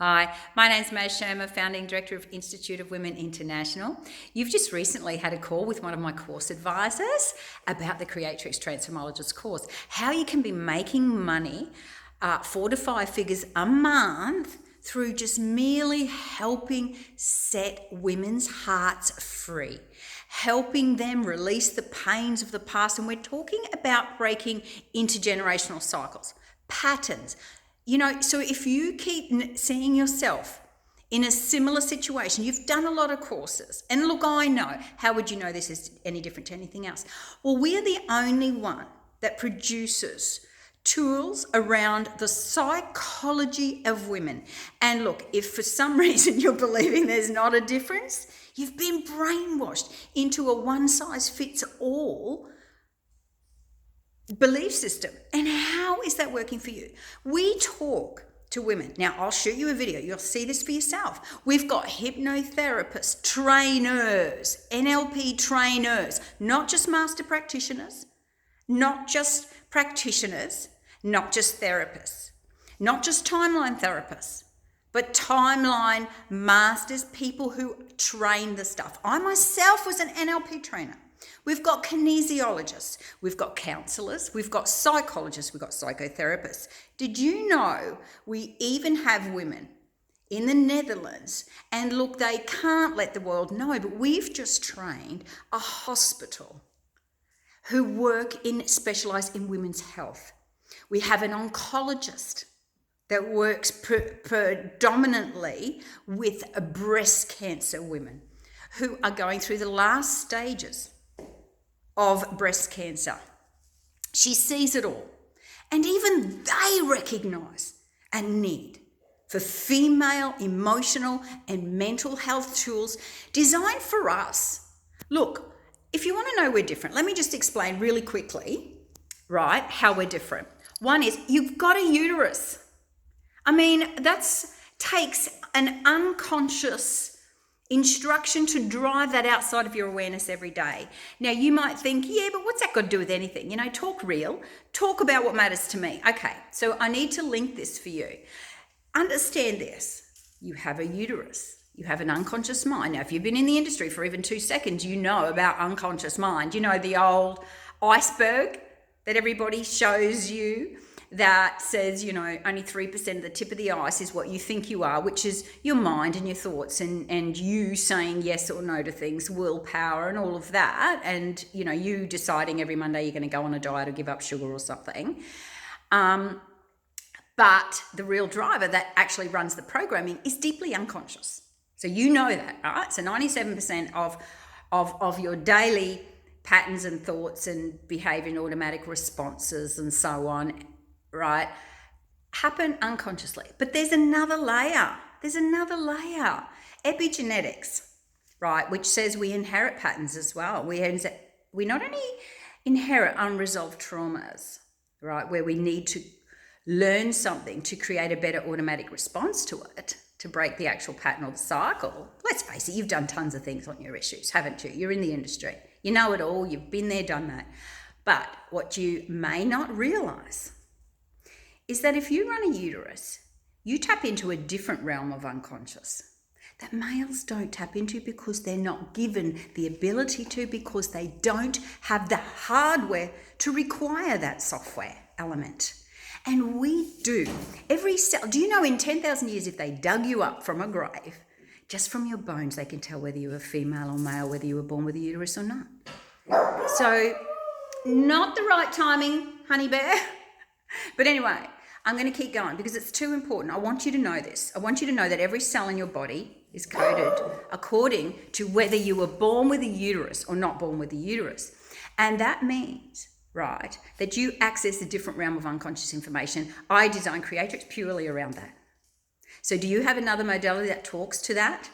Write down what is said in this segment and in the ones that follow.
Hi, my name's Maz Schirmer, Founding Director of Institute of Women International. You've just recently had a call with one of my course advisors about the Creatrix Transformologists course, how you can be making money, 4 to 5 figures a month through just merely helping set women's hearts free, helping them release the pains of the past. And we're talking about breaking intergenerational cycles, patterns. So if you keep seeing yourself in a similar situation, you've done a lot of courses, and look, I know, how would you know this is any different to anything else? Well, we're the only one that produces tools around the psychology of women. And look, if for some reason you're believing there's not a difference, you've been brainwashed into a one-size-fits-all belief system. And how is that working for you? We talk to women. Now, I'll show you a video. You'll see this for yourself. We've got hypnotherapists, trainers, NLP trainers, not just master practitioners, not just practitioners, not just therapists, not just timeline therapists, but timeline masters, people who train the stuff. I myself was an NLP trainer. We've got kinesiologists, we've got counsellors, we've got psychologists, we've got psychotherapists. Did you know we even have women in the Netherlands? And look, they can't let the world know, but we've just trained a hospital who specialise in women's health. We have an oncologist that works predominantly with breast cancer women who are going through the last stages of breast cancer. She sees it all. And even they recognise a need for female emotional and mental health tools designed for us. Look, if you want to know we're different, let me just explain really quickly, right, how we're different. One is you've got a uterus. I mean, that takes an unconscious instruction to drive that outside of your awareness every day. Now, you might think, yeah, but what's that got to do with anything? Talk real. Talk about what matters to me. Okay, so I need to link this for you. Understand this. You have a uterus. You have an unconscious mind. Now, if you've been in the industry for even 2 seconds, you know about unconscious mind. You know the old iceberg that everybody shows you that says, only 3% of the tip of the ice is what you think you are, which is your mind and your thoughts and you saying yes or no to things, willpower and all of that. And, you deciding every Monday you're going to go on a diet or give up sugar or something. But the real driver that actually runs the programming is deeply unconscious. So you know that, right? So 97% of your daily patterns and thoughts and behavior and automatic responses and so on, right, happen unconsciously. But there's another layer. Epigenetics, right, which says we inherit patterns as well. We not only inherit unresolved traumas, right, where we need to learn something to create a better automatic response to it, to break the actual pattern or the cycle. Let's face it, you've done tons of things on your issues, haven't you? You're in the industry. You know it all. You've been there, done that. But what you may not realise is that if you run a uterus, you tap into a different realm of unconscious that males don't tap into because they're not given the ability to, because they don't have the hardware to require that software element. And we do. Every cell, do you know in 10,000 years, if they dug you up from a grave, just from your bones, they can tell whether you were female or male, whether you were born with a uterus or not. So, not the right timing, honey bear. But anyway, I'm going to keep going because it's too important. I want you to know this. I want you to know that every cell in your body is coded according to whether you were born with a uterus or not born with a uterus. And that means, right, that you access a different realm of unconscious information. I designed Creatrix purely around that. So do you have another modality that talks to that?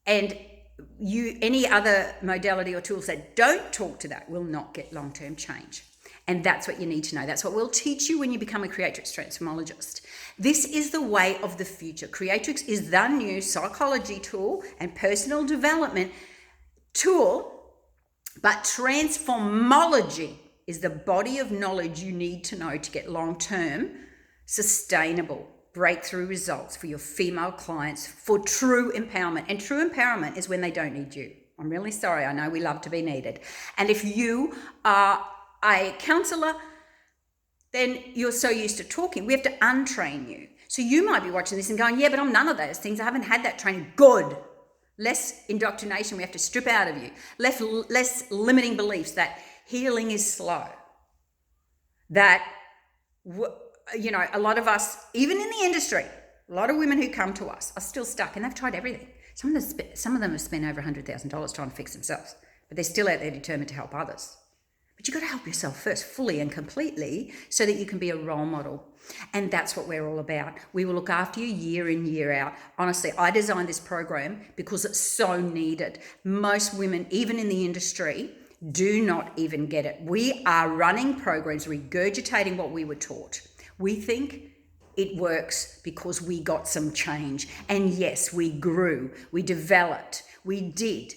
And any other modality or tools that don't talk to that will not get long-term change. And that's what you need to know. That's what we'll teach you when you become a Creatrix Transformologist. This is the way of the future. Creatrix is the new psychology tool and personal development tool, but transformology is the body of knowledge you need to know to get long-term, sustainable breakthrough results for your female clients for true empowerment. And true empowerment is when they don't need you. I'm really sorry. I know we love to be needed. And if you are a counselor, then you're so used to talking. We have to untrain you. So you might be watching this and going, yeah, but I'm none of those things. I haven't had that training. Good. Less indoctrination we have to strip out of you. Less limiting beliefs that healing is slow. That, you know, a lot of us, even in the industry, a lot of women who come to us are still stuck and they've tried everything. Some of them have spent over $100,000 trying to fix themselves, but they're still out there determined to help others. But you've got to help yourself first, fully and completely, so that you can be a role model. And that's what we're all about. We will look after you year in, year out. Honestly, I designed this program because it's so needed. Most women, even in the industry, do not even get it. We are running programs, regurgitating what we were taught. We think it works because we got some change. And yes, we grew, we developed, we did.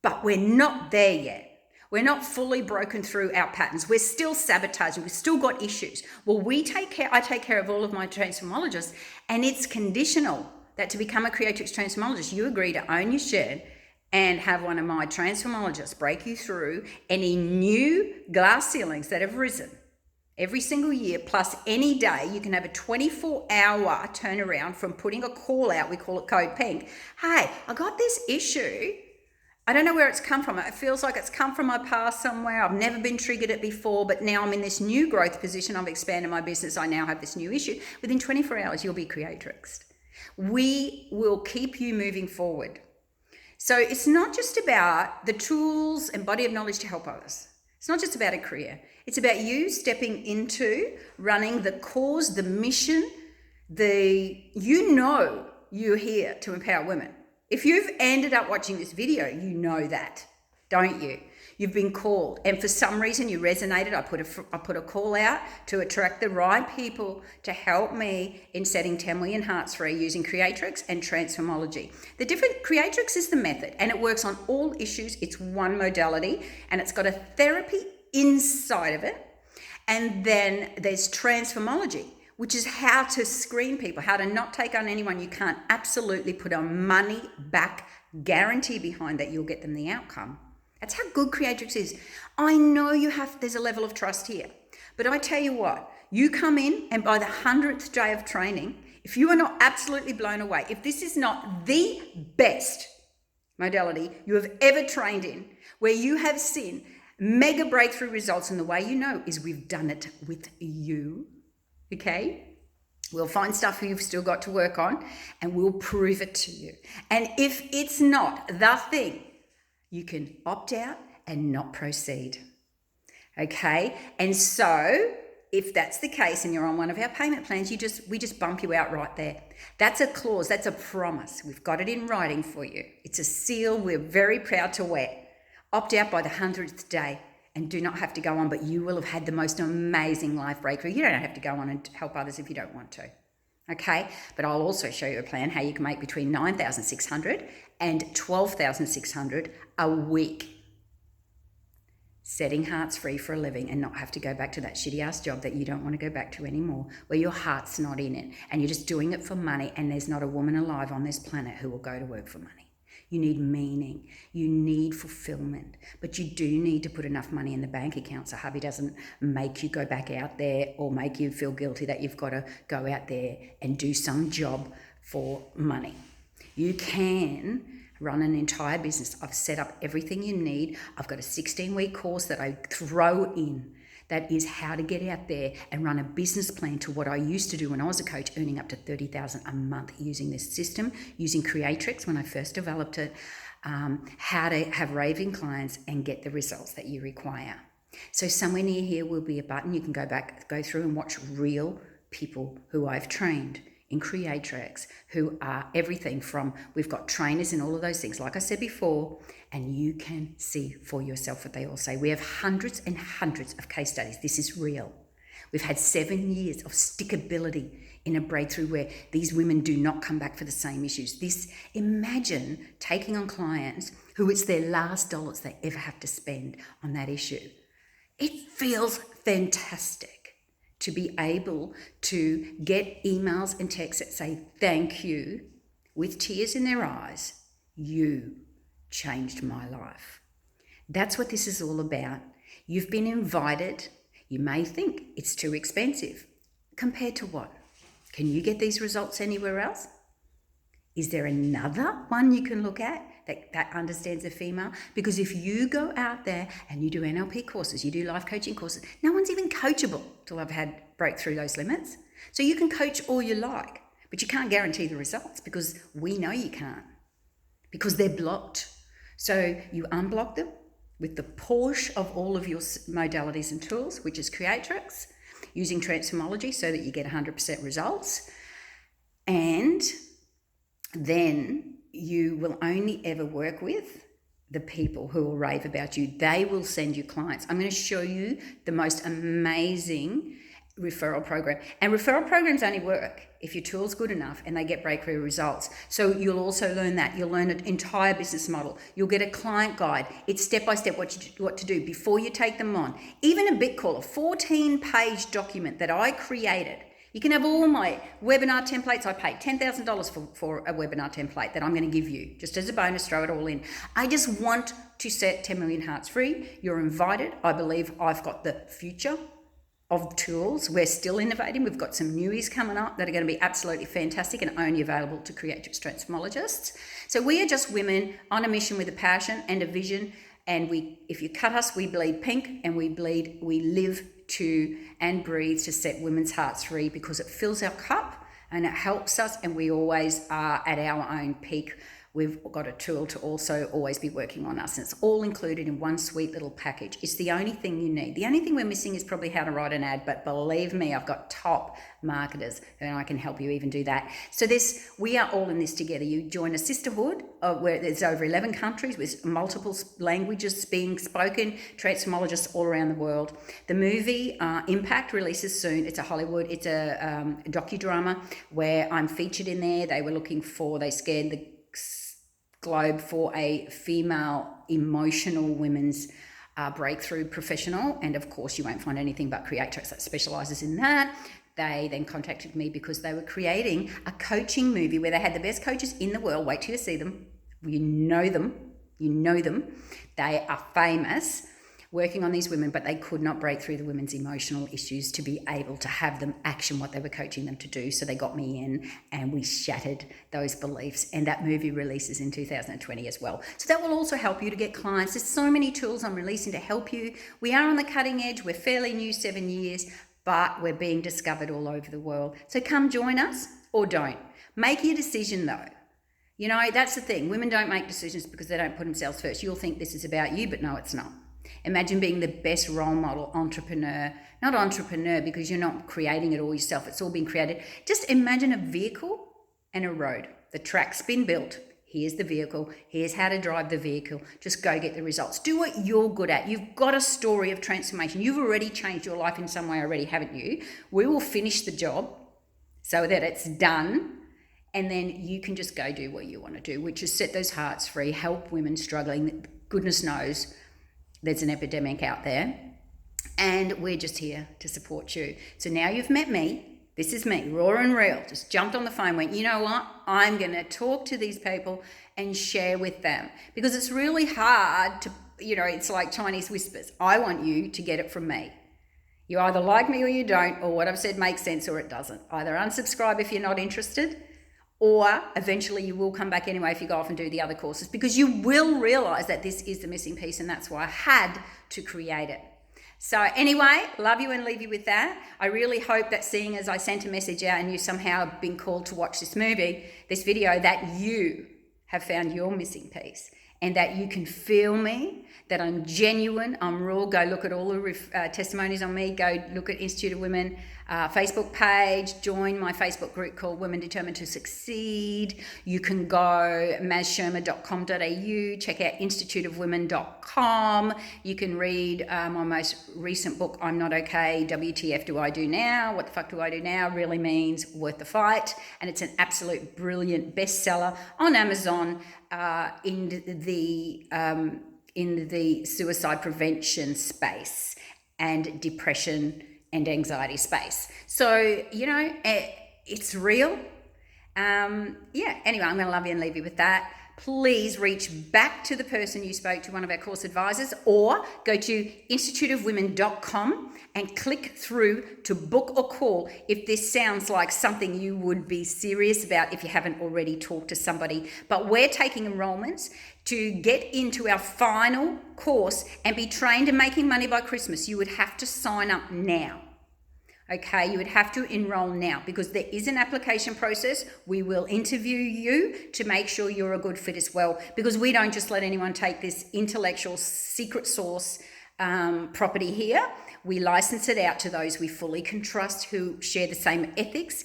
But we're not there yet. We're not fully broken through our patterns. We're still sabotaging. We've still got issues. Well, I take care of all of my transformologists, and it's conditional that to become a Creatrix Transformologist, you agree to own your shed and have one of my transformologists break you through any new glass ceilings that have risen every single year, plus any day. You can have a 24-hour turnaround from putting a call out. We call it Code Pink. Hey, I got this issue. I don't know where it's come from. It feels like it's come from my past somewhere. I've never been triggered it before, but now I'm in this new growth position. I've expanded my business. I now have this new issue. Within 24 hours, you'll be Creatrixed. We will keep you moving forward. So it's not just about the tools and body of knowledge to help others. It's not just about a career. It's about you stepping into running the cause, the mission, you're here to empower women. If you've ended up watching this video, you know that, don't you? You've been called, and for some reason you resonated. I put a call out to attract the right people to help me in setting 10 million hearts free using Creatrix and Transformology. Creatrix is the method, and it works on all issues. It's one modality, and it's got a therapy inside of it. And then there's Transformology, which is how to screen people, how to not take on anyone you can't absolutely put a money back guarantee behind that you'll get them the outcome. That's how good Creatrix is. I know there's a level of trust here, but I tell you what, you come in and by the 100th day of training, if you are not absolutely blown away, if this is not the best modality you have ever trained in, where you have seen mega breakthrough results, and the way you know is we've done it with you. Okay, we'll find stuff you've still got to work on and we'll prove it to you. And if it's not the thing, you can opt out and not proceed. Okay, and so if that's the case and you're on one of our payment plans, we just bump you out right there. That's a clause, that's a promise. We've got it in writing for you. It's a seal we're very proud to wear. Opt out by the 100th day. And do not have to go on, but you will have had the most amazing life breakthrough. You don't have to go on and help others if you don't want to. Okay, but I'll also show you a plan how you can make between $9,600 and $12,600 a week, setting hearts free for a living and not have to go back to that shitty ass job that you don't want to go back to anymore, where your heart's not in it and you're just doing it for money, and there's not a woman alive on this planet who will go to work for money. You need meaning, you need fulfillment, but you do need to put enough money in the bank account so hubby doesn't make you go back out there or make you feel guilty that you've got to go out there and do some job for money. You can run an entire business. I've set up everything you need. I've got a 16-week course that I throw in that is how to get out there and run a business plan to what I used to do when I was a coach, earning up to $30,000 a month using this system, using Creatrix when I first developed it, how to have raving clients and get the results that you require. So somewhere near here will be a button. You can go through and watch real people who I've trained in Creatrix, who are everything from, we've got trainers in all of those things, like I said before, and you can see for yourself what they all say. We have hundreds and hundreds of case studies. This is real. We've had 7 years of stickability in a breakthrough where these women do not come back for the same issues. Imagine taking on clients who it's their last dollars they ever have to spend on that issue. It feels fantastic to be able to get emails and texts that say thank you with tears in their eyes. You changed my life. That's what this is all about. You've been invited. You may think it's too expensive. Compared to what? Can you get these results anywhere else? Is there another one you can look at that understands a female? Because if you go out there and you do NLP courses, you do life coaching courses, no one's even coachable till I've had break through those limits. So you can coach all you like, but you can't guarantee the results because we know you can't, because they're blocked. So you unblock them with the Porsche of all of your modalities and tools, which is Creatrix, using Transformology so that you get 100% results. And then you will only ever work with the people who will rave about you. They will send you clients. I'm going to show you the most amazing referral program. And referral programs only work if your tool's good enough and they get breakthrough results. So you'll also learn that. You'll learn an entire business model. You'll get a client guide. It's step-by-step what to do before you take them on. Even a bit call, a 14-page document that I created. You can have all my webinar templates. I paid $10,000 for a webinar template that I'm going to give you just as a bonus, throw it all in. I just want to set 10 million hearts free. You're invited. I believe I've got the future of tools. We're still innovating. We've got some newies coming up that are going to be absolutely fantastic and only available to Creatrix Transformologists. So we are just women on a mission with a passion and a vision. And if you cut us, we bleed pink, and we live to and breathe to set women's hearts free, because it fills our cup and it helps us, and we always are at our own peak. We've got a tool to also always be working on us, and it's all included in one sweet little package. It's the only thing you need. The only thing we're missing is probably how to write an ad, but believe me, I've got top marketers and I can help you even do that. So we are all in this together. You join a sisterhood where there's over 11 countries with multiple languages being spoken, transformologists all around the world. The movie Impact releases soon. It's a docudrama where I'm featured in there. They scanned the globe for a female emotional women's breakthrough professional, and of course you won't find anything but Creatrix that specializes in that. They then contacted me because they were creating a coaching movie where they had the best coaches in the world. Wait till you see them. You know them. They are famous, working on these women, but they could not break through the women's emotional issues to be able to have them action what they were coaching them to do. So they got me in and we shattered those beliefs. And that movie releases in 2020 as well. So that will also help you to get clients. There's so many tools I'm releasing to help you. We are on the cutting edge. We're fairly new, 7 years, but we're being discovered all over the world. So come join us or don't. Make your decision though. You know, that's the thing. Women don't make decisions because they don't put themselves first. You'll think this is about you, but no, it's not. Imagine being the best role model entrepreneur, not entrepreneur because you're not creating it all yourself. It's all been created. Just imagine a vehicle and a road. The track's been built. Here's the vehicle. Here's how to drive the vehicle. Just go get the results. Do what you're good at. You've got a story of transformation. You've already changed your life in some way already, haven't you? We will finish the job so that it's done. And then you can just go do what you want to do, which is set those hearts free, help women struggling. Goodness knows there's an epidemic out there, and we're just here to support you. So now you've met me. This is me, raw and real. Just jumped on the phone, went, you know what? I'm going to talk to these people and share with them, because it's really hard to, it's like Chinese whispers. I want you to get it from me. You either like me or you don't, or what I've said makes sense or it doesn't. Either unsubscribe if you're not interested, or eventually you will come back anyway if you go off and do the other courses, because you will realize that this is the missing piece, and that's why I had to create it. So anyway, love you and leave you with that. I really hope that, seeing as I sent a message out and you somehow have been called to watch this video, that you have found your missing piece, and that you can feel me, that I'm genuine, I'm raw. Go look at all the testimonies on me. Go look at Institute of Women Facebook page. Join my Facebook group called Women Determined to Succeed. You can go mazschirmer.com.au. Check out instituteofwomen.com. You can read my most recent book, I'm Not Okay, WTF Do I Do Now? What the fuck do I do now? Really means worth the fight. And it's an absolute brilliant bestseller on Amazon in the suicide prevention space and depression and anxiety space. So, it's real. Anyway, I'm going to love you and leave you with that. Please reach back to the person you spoke to, one of our course advisors, or go to instituteofwomen.com and click through to book or call if this sounds like something you would be serious about if you haven't already talked to somebody. But we're taking enrollments to get into our final course and be trained in making money by Christmas. You would have to sign up now. Okay, you would have to enroll now because there is an application process. We will interview you to make sure you're a good fit as well, because we don't just let anyone take this intellectual secret sauce property here. We license it out to those we fully can trust, who share the same ethics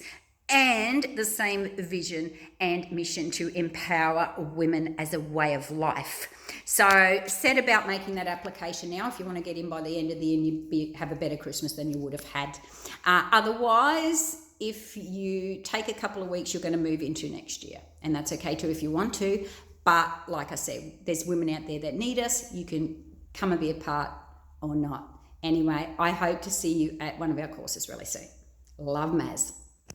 and the same vision and mission to empower women as a way of life. So set about making that application now if you want to get in by the end of the year and you have a better Christmas than you would have had. Otherwise, if you take a couple of weeks, you're going to move into next year. And that's okay too if you want to. But like I said, there's women out there that need us. You can come and be a part or not. Anyway, I hope to see you at one of our courses really soon. Love, Maz.